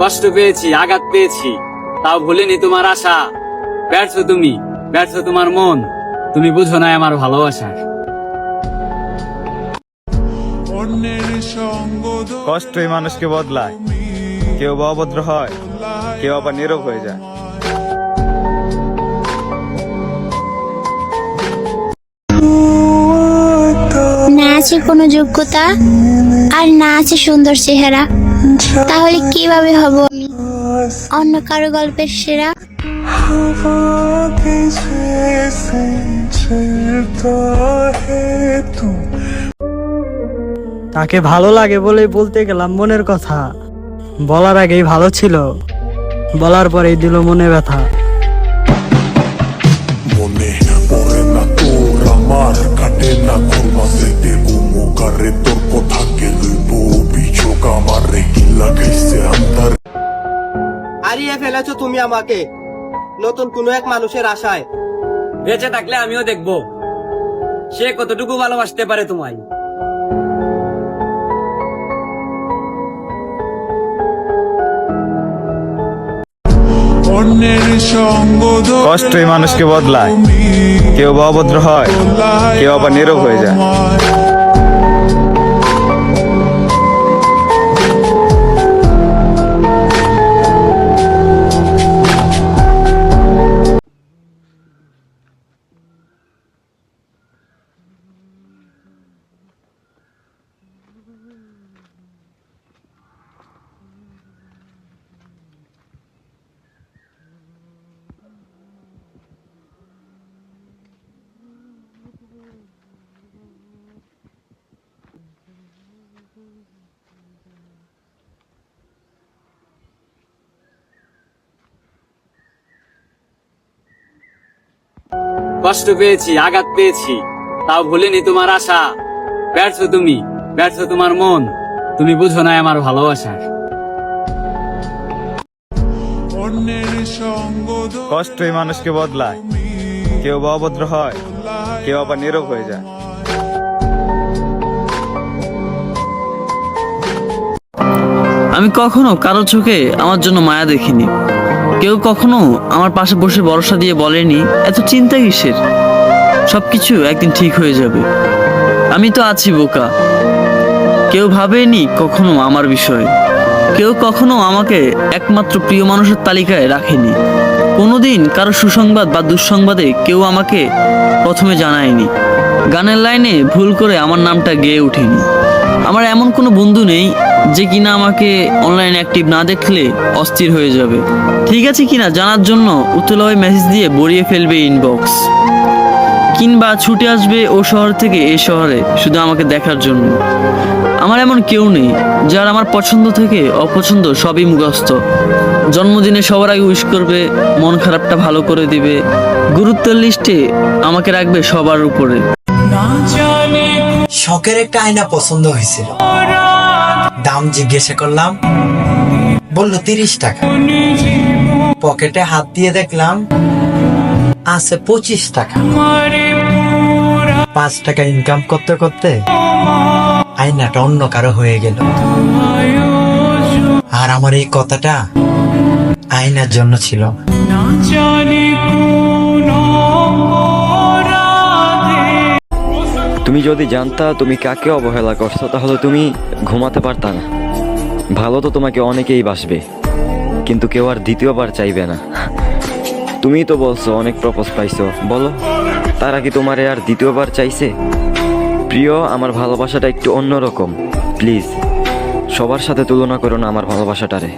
কষ্ট পেয়েছি, আঘাত পেয়েছি, তাও ভুলিনি তোমার আশা। ব্যর্থ তুমি, ব্যর্থ তোমার মন, তুমি বুঝো না আমার ভালোবাসা। কষ্টই মানুষকে বদলায়, কেউ বা অভদ্র হয়, কেউ আবার নীরব হয়ে যায়। না আছে কোনো যোগ্যতা আর না আছে সুন্দর চেহারা, তাহলে কিভাবে হব আমি অন্য কারো গল্পের সেরা? তাকে ভালো লাগে বলে বলতে গেলাম মনের কথা, বলার আগেই ভালো ছিল, বলার পরেই দিল মনে ব্যথা। মনে পড়ে না তোর আমার, কাটে না খুলমাসে দেবো মুগারে, তোর কথা কে লইব অভিযোগ আমার রে, কি লাগাইছে আন্দার। হারিয়ে ফেলেছো তুমি আমাকে নতুন কোনো এক মানুষের আশায়। বেঁচে থাকলে আমিও দেখবো সে কতটুকু ভালোবাসতে পারে তোমায়। কষ্টই মানুষকে বদলায়, কেউ বা অভদ্র হয়, কেউ আবার নীরব হয়ে যায়। কষ্ট পেয়েছি, আঘাত পেয়েছি, তাও ভুলিনি তোমার আশা। ব্যর্থ তুমি, ব্যর্থ তোমার মন, তুমি বুঝো না আমার ভালোবাসা। কষ্টই মানুষকে বদলায়, কেউ বা অভদ্র হয়, কেউ আবার নীরব হয়ে যায়। আমি কখনো কারো চোখে আমার জন্য মায়া দেখিনি। কেউ কখনো আমার পাশে বসে ভরসা দিয়ে বলেনি এত চিন্তা কিসের, সবকিছু একদিন ঠিক হয়ে যাবে। আমি তো আছি বোকা। কেউ ভাবেনি কখনো আমার বিষয়ে, কেউ কখনো আমাকে একমাত্র প্রিয় মানুষের তালিকায় রাখেনি। কোনোদিন কারো সুসংবাদ বা দুঃসংবাদে কেউ আমাকে প্রথমে জানায়নি। গানের লাইনে ভুল করে আমার নামটা গেয়ে ওঠেনি। আমার এমন কোনো বন্ধু নেই যে কিনা আমাকে অনলাইন অ্যাক্টিভ না দেখলে অস্থির হয়ে যাবে, ঠিক আছে কিনা জানার জন্য উতলা মেসেজ দিয়ে ভরিয়ে ফেলবে ইনবক্স, কিংবা ছুটে আসবে ও শহর থেকে এই শহরে শুধু আমাকে দেখার জন্য। আমার এমন কেউ নেই যার আমার পছন্দ থেকে অপছন্দ সবই মুখস্থ। জন্মদিনে সবার আগে উইশ করবে, মন খারাপটা ভালো করে দিবে, গুরুত্বের লিস্টে আমাকে রাখবে সবার উপরে। শখের একটা আয়না পছন্দ হয়েছিল, দাম জিজ্ঞাসা করলাম, বললো 30 টাকা। পকেটে হাত দিয়ে দেখলাম আছে 25 টাকা। 5 টাকা ইনকাম করতে করতে আয়নাটা অন্য কারো হয়ে গেল। আর আমার এই কথাটা আয়নার জন্য ছিল। তুমি যদি জানতা তুমি কাকে অবহেলা করছো, তাহলে তুমি ঘুমাতে পারতা না। ভালো তো তোমাকে অনেকেই বাসবে, কিন্তু কেউ আর দ্বিতীয়বার চাইবে না। তুমিই তো বলছো অনেক প্রপোজ পাইছো, বলো তারা কি তোমারে আর দ্বিতীয়বার চাইছে? প্রিয়, আমার ভালোবাসাটা একটু অন্যরকম, প্লিজ সবার সাথে তুলনা করো না আমার ভালোবাসাটারে।